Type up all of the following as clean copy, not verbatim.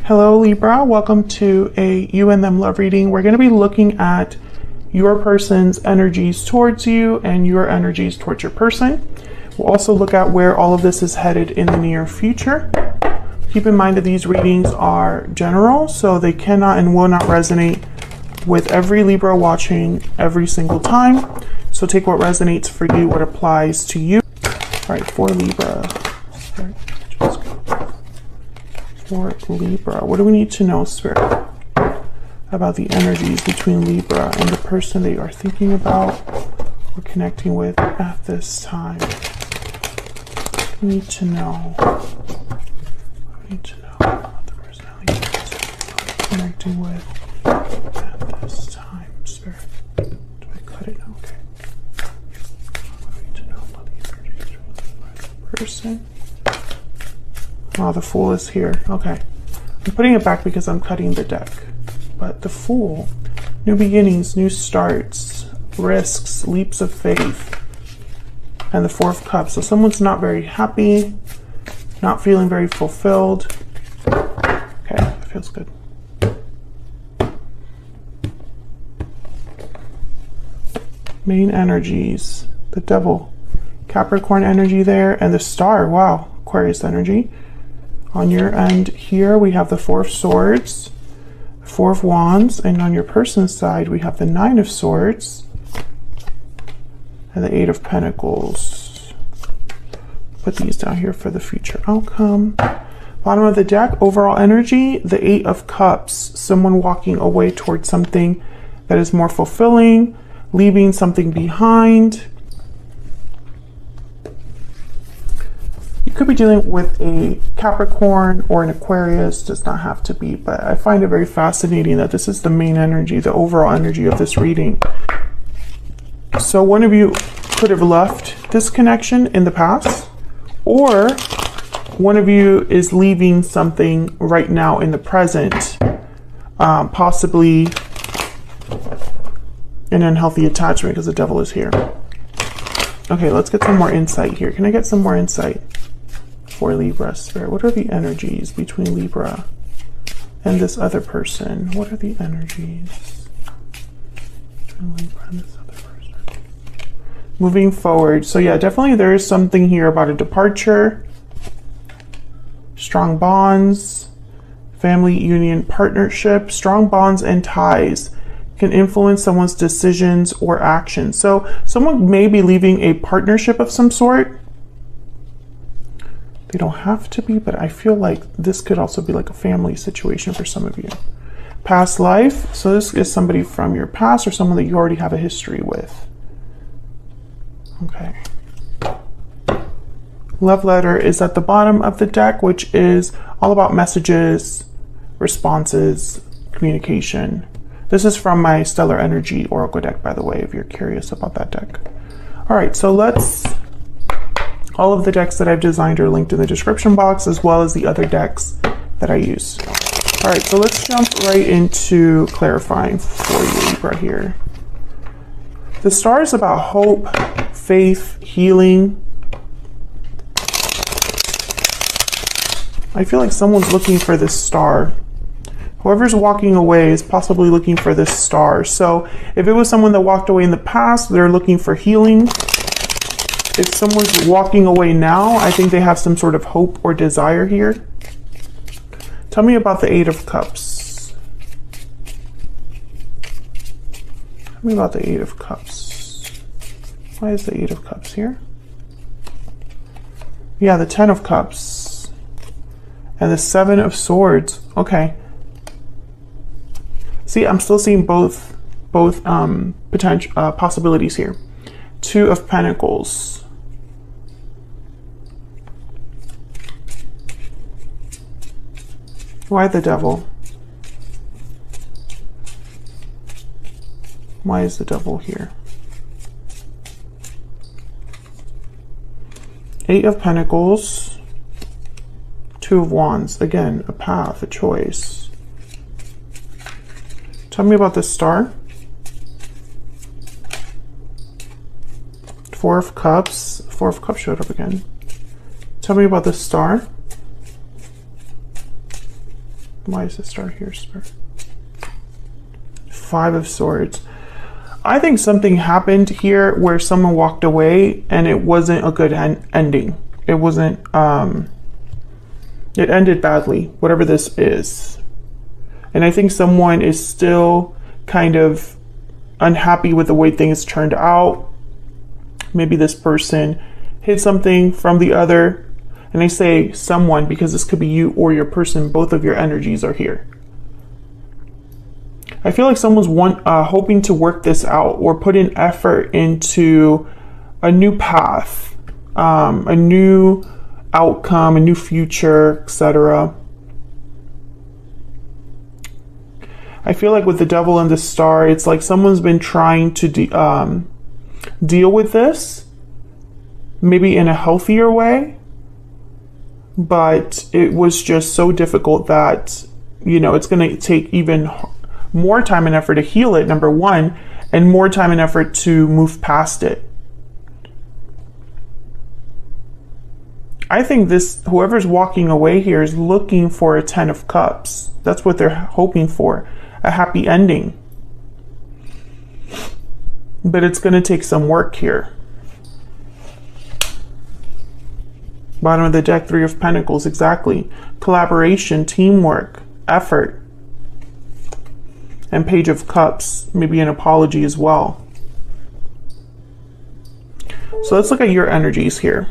Hello Libra, welcome to a you and them love reading. We're going to be looking at your person's energies towards you and your energies towards your person. We'll also look at where all of this is headed in the near future. Keep in mind that these readings are general, so they cannot and will not resonate with every Libra watching every single time. So take what resonates for you, what applies to you. All right, for Libra. For Libra, what do we need to know, Spirit, about the energies between Libra and the person that you are thinking about or connecting with at this time? We need to know. We need to know about the personality you're connecting with at this time, Spirit. Do I cut it? Okay. We need to know about the energies from the person. Oh, the Fool is here. Okay. I'm putting it back because I'm cutting the deck. But the Fool, new beginnings, new starts, risks, leaps of faith, and the Four of Cups. So someone's not very happy, not feeling very fulfilled. Okay, that feels good. Main energies, the Devil, Capricorn energy there, and the Star. Wow, Aquarius energy. On your end here, we have the Four of Swords, Four of Wands, and on your person's side, we have the Nine of Swords and the Eight of Pentacles. Put these down here for the future outcome. Bottom of the deck, overall energy, the Eight of Cups, someone walking away towards something that is more fulfilling, leaving something behind. Could be dealing with a Capricorn or an Aquarius, does not have to be, but I find it very fascinating that this is the main energy, the overall energy of this reading. So one of you could have left this connection in the past, or one of you is leaving something right now in the present, possibly an unhealthy attachment because the Devil is here. Okay, let's get some more insight here. Can I get some more insight? For Libra, Spirit, what are the energies between Libra and this other person? What are the energies between Libra and this other person? Moving forward. So yeah, definitely there is something here about a departure, strong bonds, family union, partnership. Strong bonds and ties can influence someone's decisions or actions. So someone may be leaving a partnership of some sort. They don't have to be, but I feel like this could also be like a family situation for some of you. Past life. So this is somebody from your past or someone that you already have a history with. Okay. Love letter is at the bottom of the deck, which is all about messages, responses, communication. This is from my Stellar Energy Oracle deck, by the way, if you're curious about that deck. All right, so all of the decks that I've designed are linked in the description box, as well as the other decks that I use. All right, so let's jump right into clarifying for you, Libra, here. The Star is about hope, faith, healing. I feel like someone's looking for this star. Whoever's walking away is possibly looking for this star. So if it was someone that walked away in the past, they're looking for healing. If someone's walking away now, I think they have some sort of hope or desire here. Tell me about the Eight of Cups. Tell me about the Eight of Cups. Why is the Eight of Cups here? Yeah, the Ten of Cups. And the Seven of Swords. Okay. See, I'm still seeing both potential possibilities here. Two of Pentacles. Why the Devil? Why is the Devil here? Eight of Pentacles. Two of Wands. Again, a path, a choice. Tell me about this Star. Four of Cups. Four of Cups showed up again. Tell me about this Star. Why is this star here, Spirit? Five of Swords. I think something happened here where someone walked away and it wasn't a good ending. It wasn't, it ended badly, whatever this is. And I think someone is still kind of unhappy with the way things turned out. Maybe this person hid something from the other. And I say someone because this could be you or your person. Both of your energies are here. I feel like someone's hoping to work this out or put an effort into a new path, a new outcome, a new future, etc. I feel like with the Devil and the Star, it's like someone's been trying to deal with this, maybe in a healthier way, but it was just so difficult that, you know, it's going to take even more time and effort to heal it, number one, and more time and effort to move past it. I think this, whoever's walking away here is looking for a 10 of Cups. That's what they're hoping for, a happy ending. But it's going to take some work here. Bottom of the deck, Three of Pentacles, exactly. Collaboration, teamwork, effort. And Page of Cups, maybe an apology as well. So let's look at your energies here.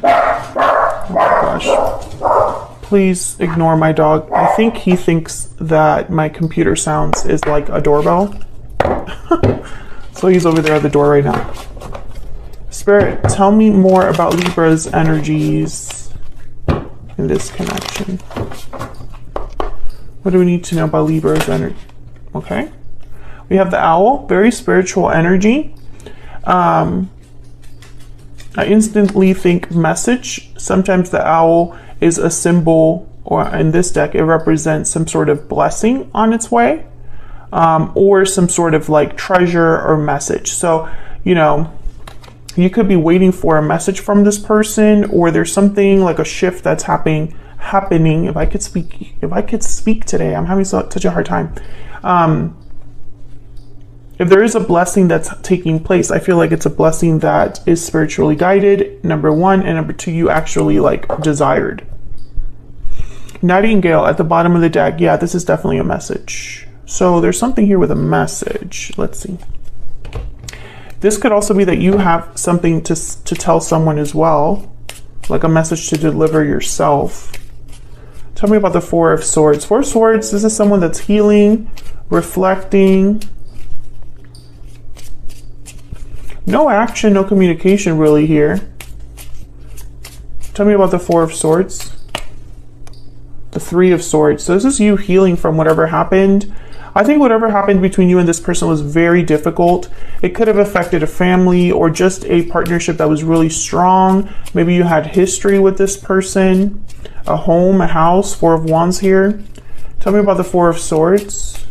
Oh my gosh. Please ignore my dog. I think he thinks that my computer sounds is like a doorbell. So he's over there at the door right now. Spirit, tell me more about Libra's energies in this connection. What do we need to know about Libra's energy? Okay. We have the Owl, very spiritual energy. I instantly think message. Sometimes the owl is a symbol, or in this deck, it represents some sort of blessing on its way, or some sort of like treasure or message. So, you know, you could be waiting for a message from this person, or there's something like a shift that's happening. If I could speak today, I'm having such a hard time. If there is a blessing that's taking place, I feel like it's a blessing that is spiritually guided, number one, and number two, you actually like desired. Nightingale at the bottom of the deck. Yeah, this is definitely a message. So there's something here with a message. Let's see. This could also be that you have something to tell someone as well, like a message to deliver yourself. Tell me about the Four of Swords. Four of Swords, this is someone that's healing, reflecting. No action, no communication really here. Tell me about the Four of Swords. The Three of Swords. So this is you healing from whatever happened. I think whatever happened between you and this person was very difficult. It could have affected a family or just a partnership that was really strong. Maybe you had history with this person. A home, a house, Four of Wands here. Tell me about the Four of Swords.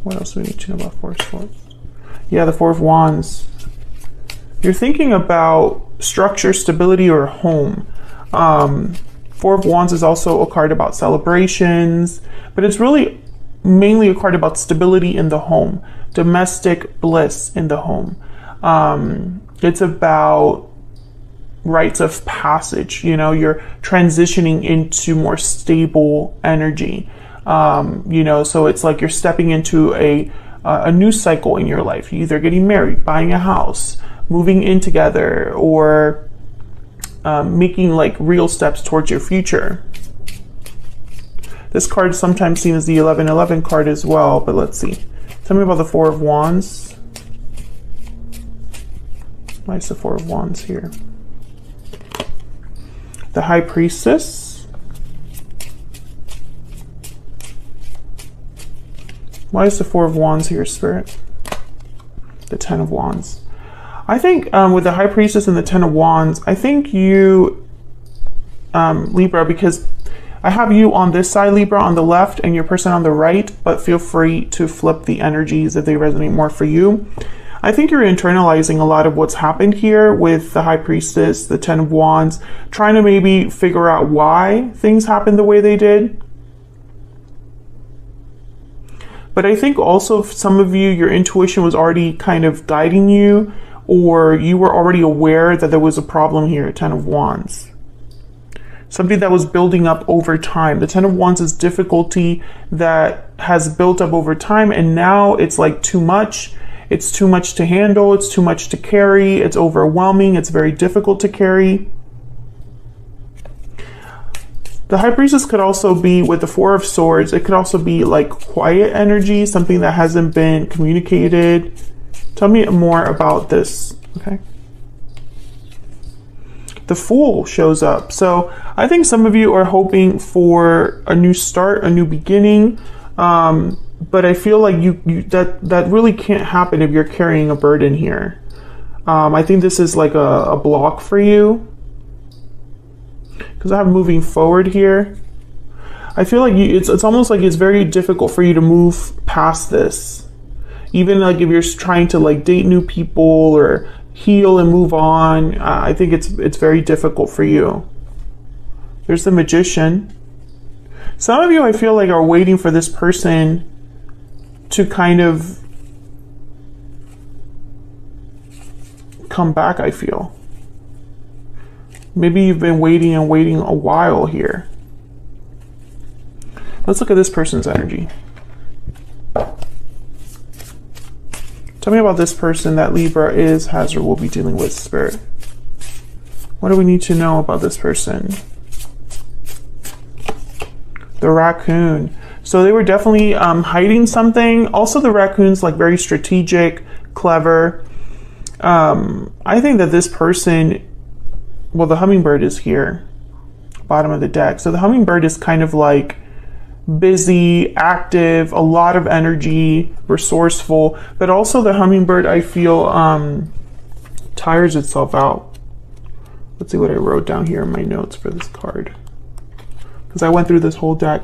What else do we need to know about Four of Swords? Yeah, the Four of Wands. You're thinking about structure, stability, or home. Four of Wands is also a card about celebrations, but it's really mainly a card about stability in the home, domestic bliss in the home. It's about rites of passage. You know, you're transitioning into more stable energy. You know, so it's like you're stepping into a new cycle in your life. You're either getting married, buying a house, moving in together, or making like real steps towards your future. This card is sometimes seen as the 1111 card as well, but let's see. Tell me about the Four of Wands. Why is the Four of Wands here? The High Priestess. Why is the Four of Wands here, Spirit? The Ten of Wands. I think with the High Priestess and the Ten of Wands, I think you, Libra, because I have you on this side, Libra, on the left, and your person on the right, but feel free to flip the energies if they resonate more for you. I think you're internalizing a lot of what's happened here with the High Priestess, the Ten of Wands, trying to maybe figure out why things happened the way they did. But I think also some of you, your intuition was already kind of guiding you, or you were already aware that there was a problem here, Ten of Wands. Something that was building up over time. The Ten of Wands is difficulty that has built up over time, and now it's like too much. It's too much to handle. It's too much to carry. It's overwhelming. It's very difficult to carry. The High Priestess could also be with the Four of Swords. It could also be like quiet energy, something that hasn't been communicated. Tell me more about this, okay? The Fool shows up. So I think some of you are hoping for a new start, a new beginning. But I feel like that really can't happen if you're carrying a burden here. I think this is like a block for you. Because I have moving forward here. I feel like it's almost like it's very difficult for you to move past this. Even like if you're trying to like date new people or heal and move on, I think it's very difficult for you. There's the Magician. Some of you, I feel like, are waiting for this person to kind of come back, I feel. Maybe you've been waiting and waiting a while here. Let's look at this person's energy. Tell me about this person that Libra is, has, or will be dealing with, Spirit. What do we need to know about this person? The Raccoon. So they were definitely hiding something. Also, the Raccoon's like very strategic, clever. I think that this person, well, the Hummingbird is here, bottom of the deck. So the Hummingbird is kind of like busy, active, a lot of energy, resourceful, but also the Hummingbird, I feel, tires itself out. Let's see what I wrote down here in my notes for this card, because I went through this whole deck.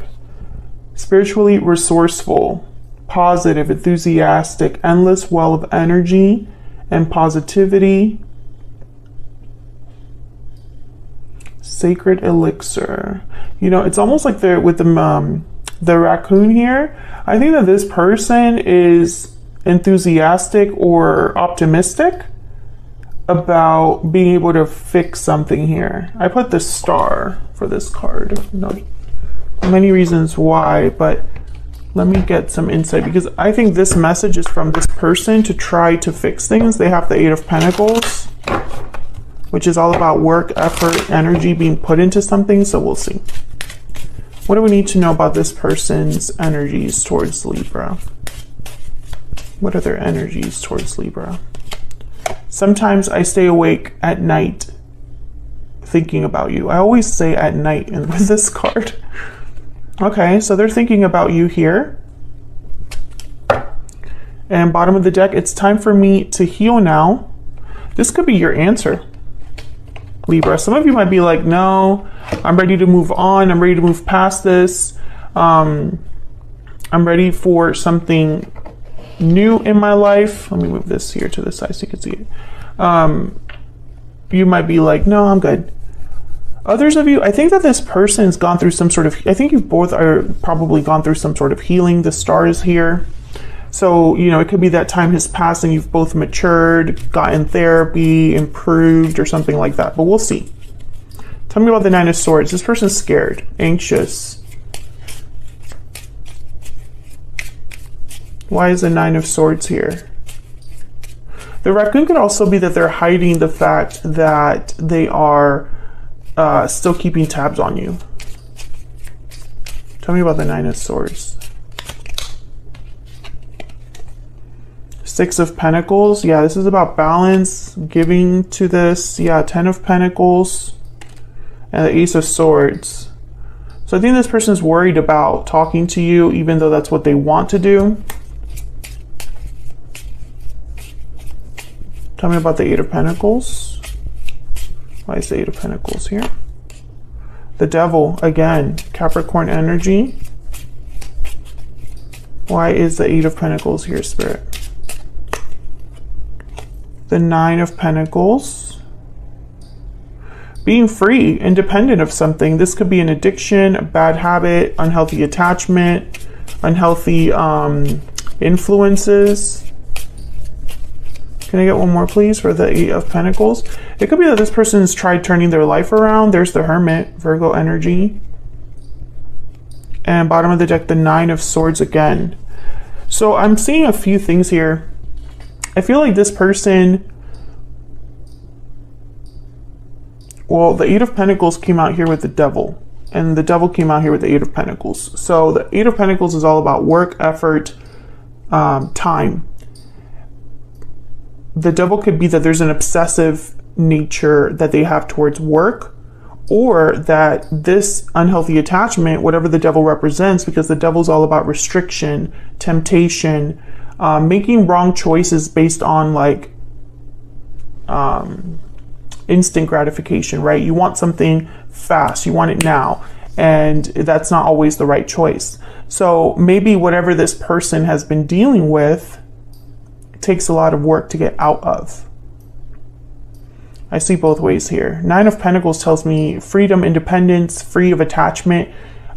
Spiritually resourceful, positive, enthusiastic, endless well of energy and positivity. Sacred elixir. You know, it's almost like they're with the Raccoon here. I think that this person is enthusiastic or optimistic about being able to fix something here. I put the Star for this card. No, many reasons why, but let me get some insight, because I think this message is from this person to try to fix things. They have the Eight of Pentacles, which is all about work, effort, energy being put into something. So we'll see. What do we need to know about this person's energies towards Libra? What are their energies towards Libra? Sometimes I stay awake at night thinking about you. I always say at night with this card. Okay, so they're thinking about you here. And bottom of the deck, it's time for me to heal now. This could be your answer, Libra. Some of you might be like, no, I'm ready to move on. I'm ready to move past this. I'm ready for something new in my life. Let me move this here to the side so you can see it. You might be like, no, I'm good. Others of you, I think that this person's gone through some sort of, I think you both are probably gone through some sort of healing. The Star is here. So, you know, it could be that time has passed and you've both matured, gotten therapy, improved, or something like that. But we'll see. Tell me about the Nine of Swords. This person's scared, anxious. Why is the Nine of Swords here? The Raccoon could also be that they're hiding the fact that they are still keeping tabs on you. Tell me about the Nine of Swords. Six of Pentacles. Yeah, this is about balance, giving to this. Yeah, Ten of Pentacles. And the Ace of Swords. So I think this person is worried about talking to you, even though that's what they want to do. Tell me about the Eight of Pentacles. Why is the Eight of Pentacles here? The Devil, again, Capricorn energy. Why is the Eight of Pentacles here, Spirit? The Nine of Pentacles. Being free, independent of something. This could be an addiction, a bad habit, unhealthy attachment, unhealthy influences. Can I get one more, please, for the Eight of Pentacles? It could be that this person has tried turning their life around. There's the Hermit, Virgo energy. And bottom of the deck, the Nine of Swords again. So I'm seeing a few things here. I feel like this person, well, the Eight of Pentacles came out here with the Devil, and the Devil came out here with the Eight of Pentacles. So the Eight of Pentacles is all about work, effort, time. The Devil could be that there's an obsessive nature that they have towards work, or that this unhealthy attachment, whatever the Devil represents, because the Devil's all about restriction, temptation, making wrong choices based on like instant gratification, right? You want something fast, you want it now, and that's not always the right choice. So maybe whatever this person has been dealing with takes a lot of work to get out of. I see both ways here. Nine of Pentacles tells me freedom, independence, free of attachment.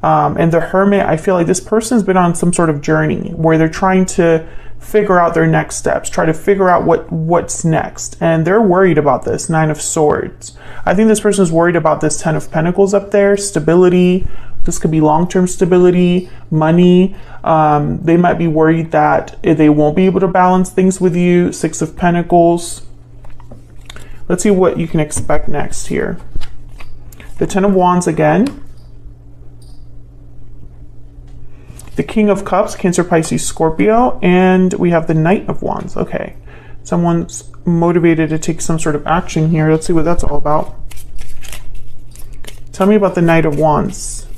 And the Hermit, I feel like this person's been on some sort of journey where they're trying to figure out their next steps, try to figure out what's next. And they're worried about this, Nine of Swords. I think this person is worried about this Ten of Pentacles up there, stability. This could be long-term stability, money. They might be worried that they won't be able to balance things with you. Six of Pentacles. Let's see what you can expect next here. The Ten of Wands again. The King of Cups, Cancer, Pisces, Scorpio. And we have the Knight of Wands. Okay. Someone's motivated to take some sort of action here. Let's see what that's all about. Tell me about the Knight of Wands.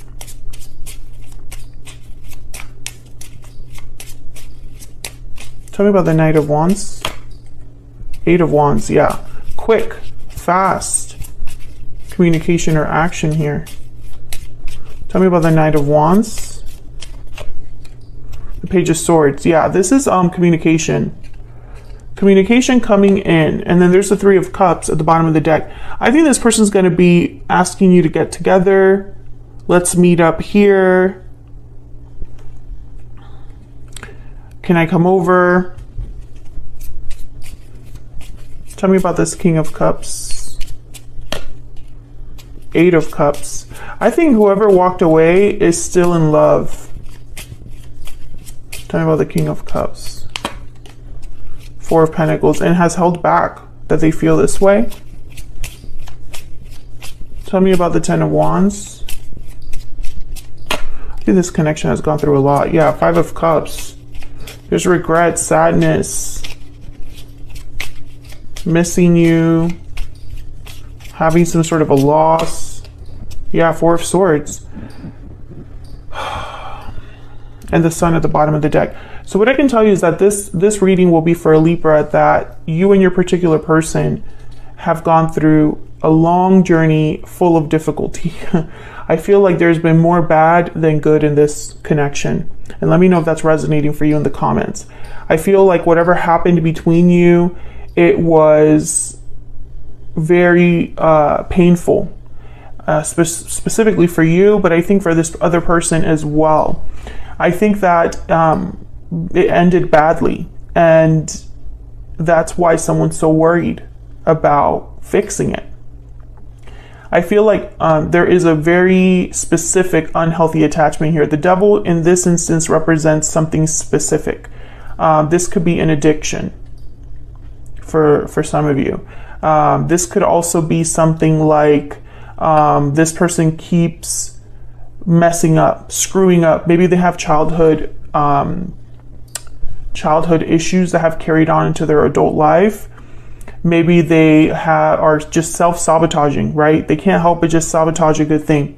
Tell me about the Knight of Wands. Eight of Wands, yeah. Quick, fast communication or action here. Tell me about the Knight of Wands. The Page of Swords, yeah, this is communication. Communication coming in. And then there's the Three of Cups at the bottom of the deck. I think this person's going to be asking you to get together. Let's meet up here. Can I come over? Tell me about this King of Cups. Eight of Cups. I think whoever walked away is still in love. Tell me about the King of Cups. Four of Pentacles, and has held back, that they feel this way. Tell me about the Ten of Wands. I think this connection has gone through a lot. Yeah, Five of Cups. There's regret, sadness, missing you, having some sort of a loss. Yeah, Four of Swords. And the Sun at the bottom of the deck. So what I can tell you is that this reading will be for a Libra, that you and your particular person have gone through a long journey full of difficulty. I feel like there's been more bad than good in this connection. And let me know if that's resonating for you in the comments. I feel like whatever happened between you, it was very painful, specifically for you, but I think for this other person as well. I think that it ended badly, and that's why someone's so worried about fixing it. I feel like there is a very specific unhealthy attachment here. The Devil in this instance represents something specific. This could be an addiction for some of you. This could also be something like this person keeps messing up, screwing up. Maybe they have childhood issues that have carried on into their adult life. Maybe they are just self-sabotaging, right? They can't help but just sabotage a good thing.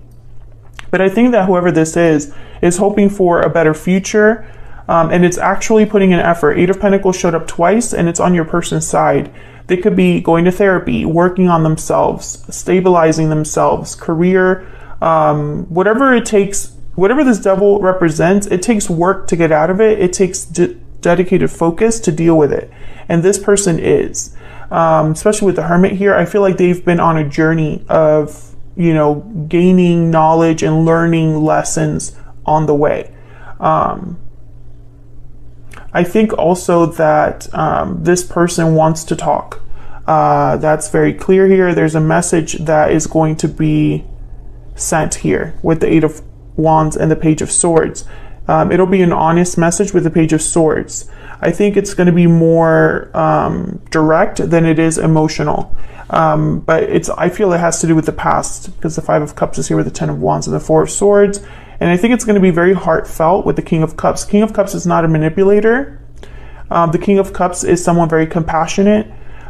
But I think that whoever this is hoping for a better future, and it's actually putting in effort. Eight of Pentacles showed up twice, and it's on your person's side. They could be going to therapy, working on themselves, stabilizing themselves, career, whatever it takes, whatever this Devil represents, it takes work to get out of it. It takes dedicated focus to deal with it. And this person is. especially with the Hermit here. I feel like they've been on a journey of, you know, gaining knowledge and learning lessons on the way. I think also that this person wants to talk. That's very clear here. There's a message that is going to be sent here with the Eight of Wands and the Page of Swords. It'll be an honest message with the Page of Swords. I think it's going to be more direct than it is emotional. But I feel it has to do with the past, because the Five of Cups is here with the Ten of Wands and the Four of Swords. And I think it's going to be very heartfelt with the King of Cups. King of Cups is not a manipulator. The King of Cups is someone very compassionate.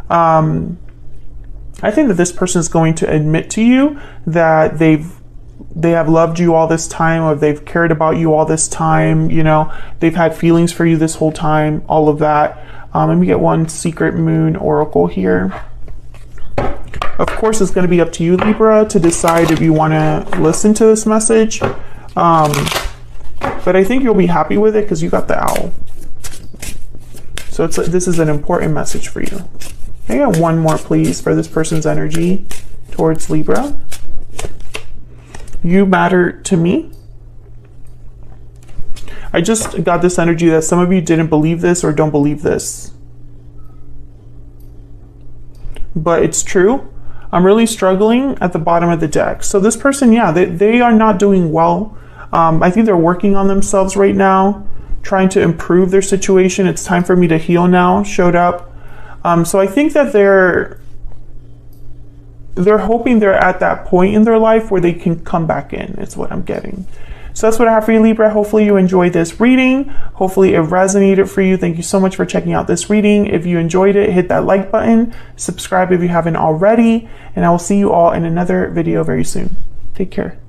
I think that this person is going to admit to you that they have loved you all this time, or they've cared about you all this time. You know, they've had feelings for you this whole time, all of that. Let me get one Secret Moon Oracle here. Of course, it's going to be up to you, Libra, to decide if you want to listen to this message. But I think you'll be happy with it because you got the Owl. So this is an important message for you. I got one more, please, for this person's energy towards Libra. You matter to me. I just got this energy that some of you didn't believe this or don't believe this. But it's true. I'm really struggling at the bottom of the deck. So this person, yeah, they are not doing well. I think they're working on themselves right now, trying to improve their situation. It's time for me to heal now showed up. So I think that they're hoping they're at that point in their life where they can come back in, is what I'm getting. So that's what I have for you, Libra. Hopefully you enjoyed this reading. Hopefully it resonated for you. Thank you so much for checking out this reading. If you enjoyed it, hit that like button, subscribe if you haven't already, and I will see you all in another video very soon. Take care.